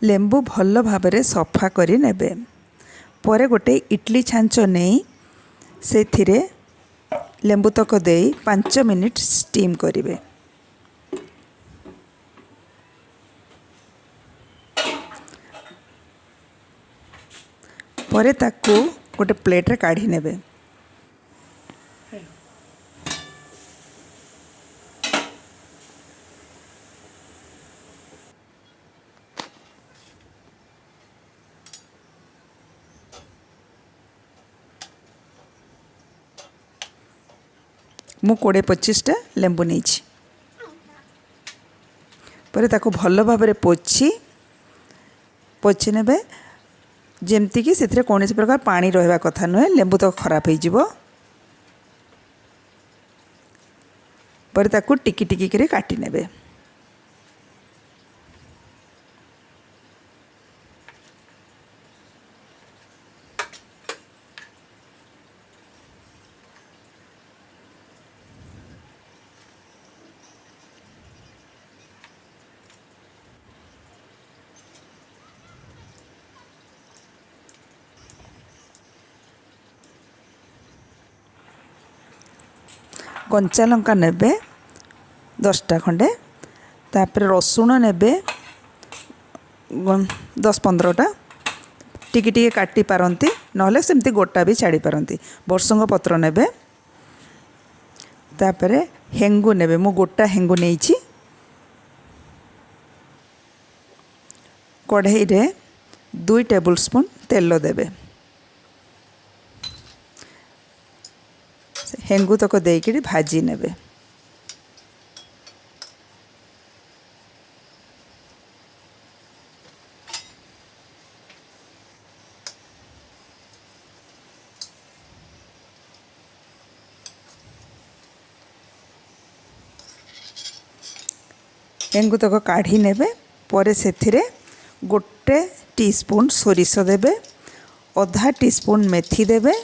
लेंबू भल भाबरे सफा करि नेबे। परे गोटे इडली छांच नहीं से लेंबू तक दे 5 मिनिट स्टीम करिवे। परे ताकू गोटे प्लेट रे काढ़ी नेबे। मु 20-25 लेंबू नहीं पर ताको भल भाव पोछि नेबे जेमती कि से कौन प्रकार पानी रहा कथा नुहे। लेंबू तो खराब हो पर ताको टिकी टिकी करे काटी नेबे। कंचा लंका नेबे 10टा खंडे। तापर रसुण नेबे 10-15टा टिकी टिकी काटी पारंती नहले सेमती गोटा भी छाड़ी पारंती। बरसंग पत्र नेबे। तापर हेंगु नेबे। मु गोटा हेंगु नेइछि। कढ़ाई रे 2 टेबल स्पून तेल देबे। हेंगु तक देकी भाजी नेबे। हेंगु तक काढ़ी नेबे। परे सेथिरे गोटे टीस्पून सोरिष देबे। आधा टीस्पून मेथी देबे।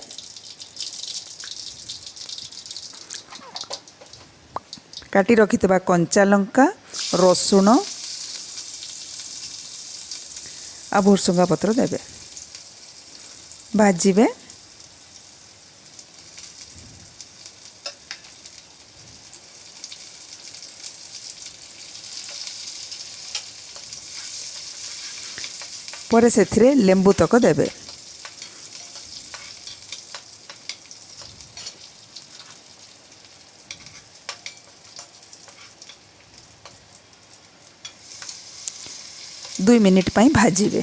काटी रखिथिबा कंचा लंका रसुण आ भुर्सुंगा पत्र देबे। भाजिबे। परे सेथिरे लेंबू तक देबे। दुई मिनिट पाई भाजिबे।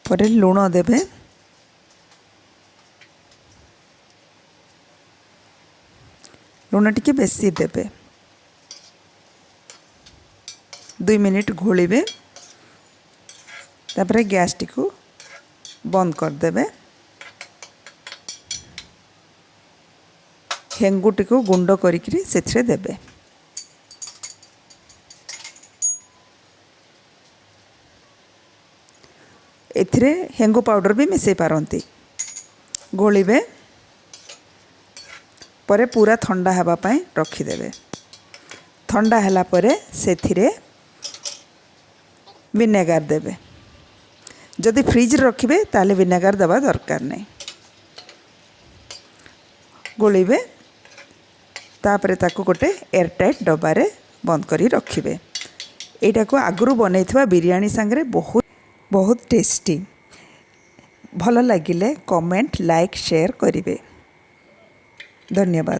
परे लूण देबे। लूण टिके बेसी देबे। 2 मिनिट घोलिबे। तापर गैस टिकु बंद कर देबे। हेंगु टिकु गुंड करिकरी सेथिरे देबे। एथिरे हेंगु पाउडर भी मिसई पारंती। गोलिबे। परे पूरा ठंडा हवा पाई रखी देबे। ठंडा हला परे सेथिरे विनेगार देबे। जदि फ्रिज रखिबे ताले विनेगार दबा दरकार नहीं। गोलिबे। तापरे ताको गोटे एयरटाइट डब्बारे बंद करी रखिबे। एटा को आगुरु बनैथवा बिरयानी संगरे बहुत टेस्टी। भल लागिले कमेंट लाइक शेयर करिवे। धन्यवाद।